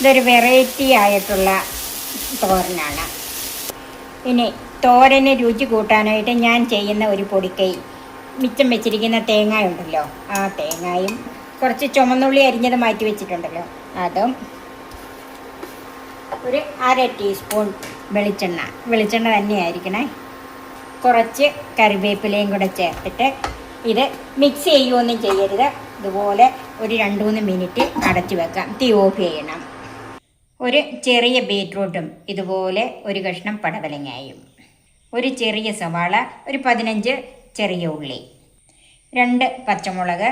ഇതൊരു വെറൈറ്റി ആയിട്ടുള്ള തോരനാണ്. ഇനി തോരന് രുചി കൂട്ടാനായിട്ട് ഞാൻ ചെയ്യുന്ന ഒരു പൊടിക്കൈ, മിച്ചം വെച്ചിരിക്കുന്ന തേങ്ങ ഉണ്ടല്ലോ, ആ തേങ്ങയും കുറച്ച് ചുമന്നുള്ളി അരിഞ്ഞത് മാറ്റി വെച്ചിട്ടുണ്ടല്ലോ അതും, ഒരു 1/2 ടീസ്പൂൺ വെളിച്ചെണ്ണ തന്നെയായിരിക്കണേ, കുറച്ച് കറിവേപ്പിലയും കൂടെ ചേർത്തിട്ട് ഇത് മിക്സ് ചെയ്യുകയൊന്നും ചെയ്യരുത്. ഇതുപോലെ ഒരു 2-3 മിനിറ്റ് അടച്ചു വെക്കാം. തീ ഓഫ് ചെയ്യണം. ഒരു ചെറിയ ബീറ്റ്റൂട്ടും ഇതുപോലെ ഒരു കഷ്ണം പടവലങ്ങായും, ഒരു ചെറിയ സവാള, ഒരു 15 ചെറിയ ഉള്ളി, 2 പച്ചമുളക്,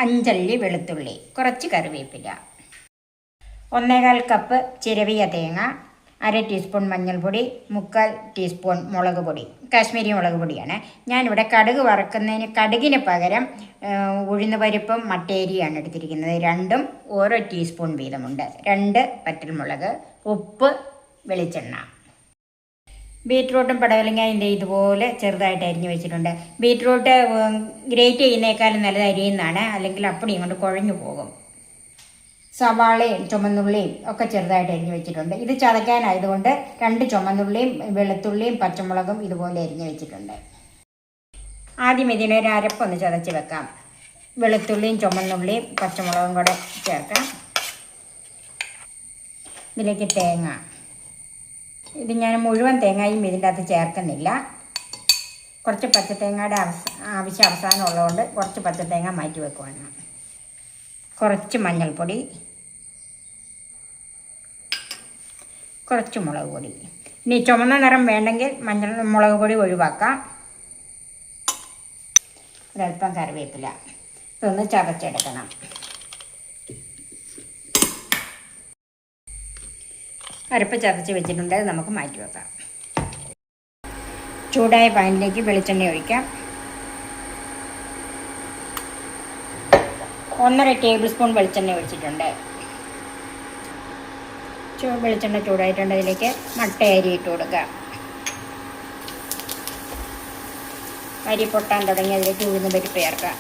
5 അല്ലി വെളുത്തുള്ളി, കുറച്ച് കറിവേപ്പില, 1/4 കപ്പ് ചിരവിയ തേങ്ങ, 1/2 ടീസ്പൂൺ മഞ്ഞൾപ്പൊടി, 1/4 ടീസ്പൂൺ മുളക് പൊടി, കാശ്മീരി മുളക് പൊടിയാണ്. ഞാനിവിടെ കടുക് കടുകിന് പകരം ഉഴുന്ന് പരിപ്പും മട്ടേരിയാണ് എടുത്തിരിക്കുന്നത്. രണ്ടും ഓരോ ടീസ്പൂൺ വീതമുണ്ട്. 2 വറ്റൽമുളക്, ഉപ്പ്, വെളിച്ചെണ്ണ. ബീറ്റ്റൂട്ടും പടവലങ്ങയും ഇതുപോലെ ചെറുതായിട്ട് അരിഞ്ഞു വെച്ചിട്ടുണ്ട്. ബീറ്റ്റൂട്ട് ഗ്രേറ്റ് ചെയ്യുന്നേക്കാളും നല്ലത് അരിയുന്നതാണ്, അല്ലെങ്കിൽ അപ്പടി ഇങ്ങോട്ട് കുഴഞ്ഞു പോകും. സവാളയും ചുമന്നുള്ളിയും ഒക്കെ ചെറുതായിട്ട് അരിഞ്ഞു വെച്ചിട്ടുണ്ട്. ഇത് ചതയ്ക്കാനായതുകൊണ്ട് 2 ചുമന്നുള്ളിയും വെളുത്തുള്ളിയും പച്ചമുളകും ഇതുപോലെ അരിഞ്ഞു വെച്ചിട്ടുണ്ട്. ആദ്യം ഇതിനൊരു അരപ്പൊന്ന് ചതച്ച് വെക്കാം. വെളുത്തുള്ളിയും ചുമന്നുള്ളിയും പച്ചമുളകും കൂടെ ചേർക്കാം. ഇതിലേക്ക് തേങ്ങ, ഇത് ഞാൻ മുഴുവൻ തേങ്ങയും ഇതിൻ്റെ അകത്ത് ചേർക്കുന്നില്ല. കുറച്ച് പച്ചത്തേങ്ങയുടെ ആവശ്യം അവസാനം ഉള്ളതുകൊണ്ട് കുറച്ച് പച്ചത്തേങ്ങ മാറ്റി വെക്കുവാണ്. കുറച്ച് മഞ്ഞൾപ്പൊടി, കുറച്ച് മുളക് പൊടി. ഇനി ചുമന്ന നിറം വേണ്ടെങ്കിൽ മുളക് പൊടി ഒഴിവാക്കാം. ഒരല്പം കറിവേപ്പില. ഇതൊന്ന് ചതച്ചെടുക്കണം. അരപ്പ് ചതച്ച് വെച്ചിട്ടുണ്ട്, അത് നമുക്ക് മാറ്റി വെക്കാം. ചൂടായ പാനിലേക്ക് വെളിച്ചെണ്ണ ഒഴിക്കാം. 1.5 ടേബിൾ സ്പൂൺ വെളിച്ചെണ്ണ ഒഴിച്ചിട്ടുണ്ട്. വെളിച്ചെണ്ണ ചൂടായിട്ടുണ്ട്. അതിലേക്ക് മട്ട അരി ഇട്ട് കൊടുക്കുക. അരി പൊട്ടാൻ തുടങ്ങി അതിലേക്ക് ഉഴുന്ന് പരിപ്പ് ചേർക്കുക.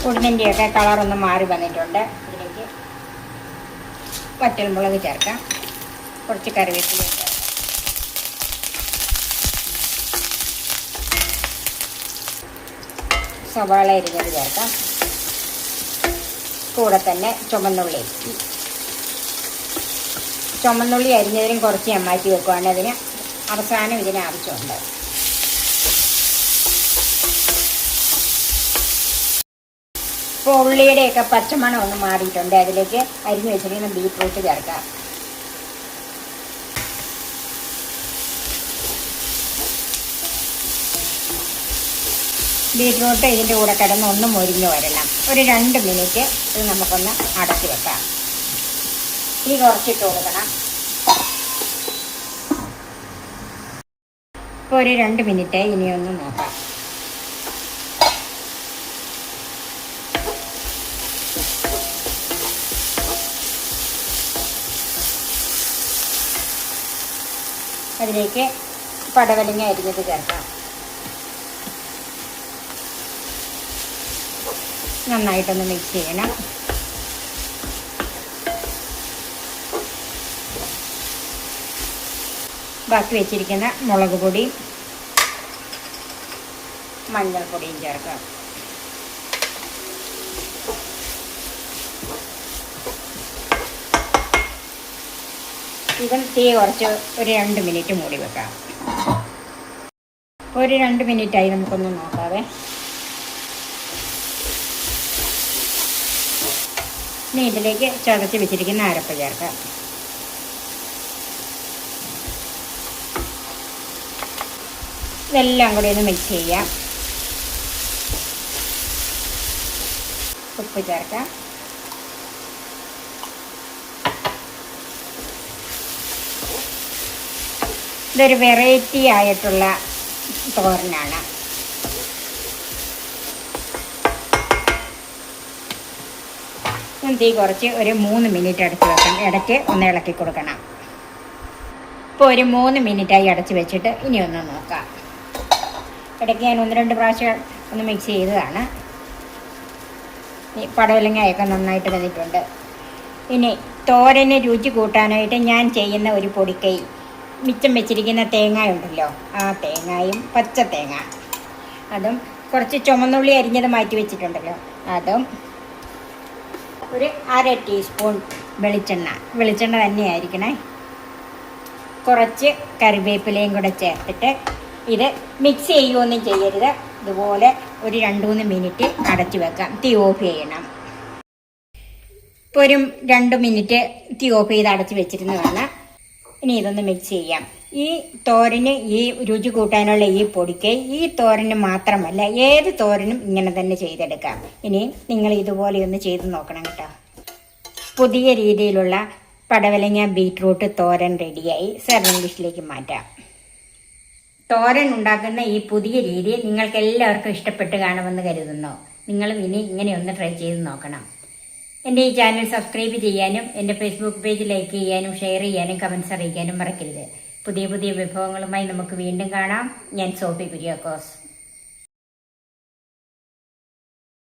ഉഴുന്നിൻ്റെയൊക്കെ കളറൊന്ന് മാറി വന്നിട്ടുണ്ട്. ഇതിലേക്ക് വറ്റൽമുളക് ചേർക്കാം. കുറച്ച് കറിവേപ്പില ചേർക്കാം. സവാള അരിഞ്ഞത് ചേർക്കാം. കൂടെ തന്നെ ചുമന്നുള്ളി അരിഞ്ഞതിനും കുറച്ച് ഞാൻ മാറ്റി വെക്കുവാണ്. അതിന് അവസാനം ഇതിന് ആവശ്യമുണ്ട്. ഇപ്പോൾ ഉള്ളിയുടെയൊക്കെ പച്ചമണം ഒന്ന് മാറിയിട്ടുണ്ട്. അതിലേക്ക് അരിഞ്ഞ് വെച്ചിരിക്കുന്ന ബീറ്റ്റൂട്ട് ചേർക്കാം. ബീറ്റ്റൂട്ട് ഇതിൻ്റെ കൂടെ കിടന്ന് ഒന്ന് മൊരിഞ്ഞ് വരണം. ഒരു 2 മിനിറ്റ് ഇത് നമുക്കൊന്ന് അടച്ചു വെക്കാം. തീ കുറച്ചിട്ട് കൊടുക്കണം. ഇപ്പോൾ ഒരു 2 മിനിറ്റ് ഇനിയൊന്ന് നോക്കാം. അതിലേക്ക് പടവലങ്ങ അരിഞ്ഞത് ചേർക്കാം. നന്നായിട്ടൊന്ന് മിക്സ് ചെയ്യണം. ബാക്കി വെച്ചിരിക്കുന്ന മുളക് പൊടിയും മഞ്ഞൾപ്പൊടിയും ചേർക്കാം. ഇതും തീ കുറച്ച് ഒരു 2 മിനിറ്റ് മൂടി വെക്കാം. ഒരു 2 മിനിറ്റായി, നമുക്കൊന്ന് നോക്കാവേ. ഇനി ഇതിലേക്ക് ചതച്ച് വെച്ചിരിക്കുന്ന അരപ്പ് ചേർക്കാം. ഇതെല്ലാം കൂടി ഒന്ന് മിക്സ് ചെയ്യാം. ഉപ്പ് ചേർക്കാം. ഇതൊരു വെറൈറ്റി ആയിട്ടുള്ള തോരനാണ്. തീ കുറച്ച് ഒരു 3 മിനിറ്റ് അടച്ച് വെക്കണം. ഇടയ്ക്ക് ഒന്ന് ഇളക്കി കൊടുക്കണം. ഇപ്പോൾ ഒരു 3 മിനിറ്റായി അടച്ച് വെച്ചിട്ട് ഇനി ഒന്ന് നോക്കാം. ഇടയ്ക്ക് ഞാൻ 1-2 പ്രാവശ്യം ഒന്ന് മിക്സ് ചെയ്തതാണ്. ഈ പടവലങ്ങയൊക്കെ നന്നായിട്ട് വന്നിട്ടുണ്ട്. ഇനി തോരന് രുചി കൂട്ടാനായിട്ട് ഞാൻ ചെയ്യുന്ന ഒരു പൊടിക്കൈ, മിച്ചം വെച്ചിരിക്കുന്ന തേങ്ങ ഉണ്ടല്ലോ, ആ തേങ്ങയും പച്ച തേങ്ങ അതും കുറച്ച് ചുമന്നുള്ളി അരിഞ്ഞത് മാറ്റി വെച്ചിട്ടുണ്ടല്ലോ അതും ഒരു 1/2 ടീസ്പൂൺ വെളിച്ചെണ്ണ തന്നെയായിരിക്കണേ. കുറച്ച് കറിവേപ്പിലയും കൂടെ ചേർത്തിട്ട് ഇത് മിക്സ് ചെയ്യുകയൊന്നും ചെയ്യരുത്. ഇതുപോലെ ഒരു 2-3 മിനിറ്റ് അടച്ചു വെക്കാം. തീ ഓഫ് ചെയ്യണം. ഇപ്പോൾ ഒരു 2 മിനിറ്റ് തീ ഓഫ് ചെയ്ത് അടച്ചു വെച്ചിരുന്നതാണ്. ഇനി ഇതൊന്ന് മിക്സ് ചെയ്യാം. ഈ തോരന് ഈ രുചി കൂട്ടാനുള്ള ഈ പൊടിക്ക് ഈ തോരന് മാത്രമല്ല ഏത് തോരനും ഇങ്ങനെ തന്നെ ചെയ്തെടുക്കാം. ഇനി നിങ്ങൾ ഇതുപോലെ ഒന്ന് ചെയ്ത് നോക്കണം കേട്ടോ. പുതിയ രീതിയിലുള്ള പടവലങ്ങ ബീറ്റ്റൂട്ട് തോരൻ റെഡിയായി. സെർവിംഗ് ഡിഷിലേക്ക് മാറ്റാം. തോരൻ ഉണ്ടാക്കുന്ന ഈ പുതിയ രീതി നിങ്ങൾക്ക് എല്ലാവർക്കും ഇഷ്ടപ്പെട്ട് കാണുമെന്ന് കരുതുന്നു. നിങ്ങളും ഇനി ഇങ്ങനെ ഒന്ന് ട്രൈ ചെയ്ത് നോക്കണം. എൻ്റെ ഈ ചാനൽ സബ്സ്ക്രൈബ് ചെയ്യാനും എൻ്റെ ഫേസ്ബുക്ക് പേജ് ലൈക്ക് ചെയ്യാനും ഷെയർ ചെയ്യാനും കമൻസ് അറിയിക്കാനും മറക്കരുത്. പുതിയ പുതിയ വിഭവങ്ങളുമായി നമുക്ക് വീണ്ടും കാണാം. ഞാൻ സോഫി കുര്യാക്കോസ്.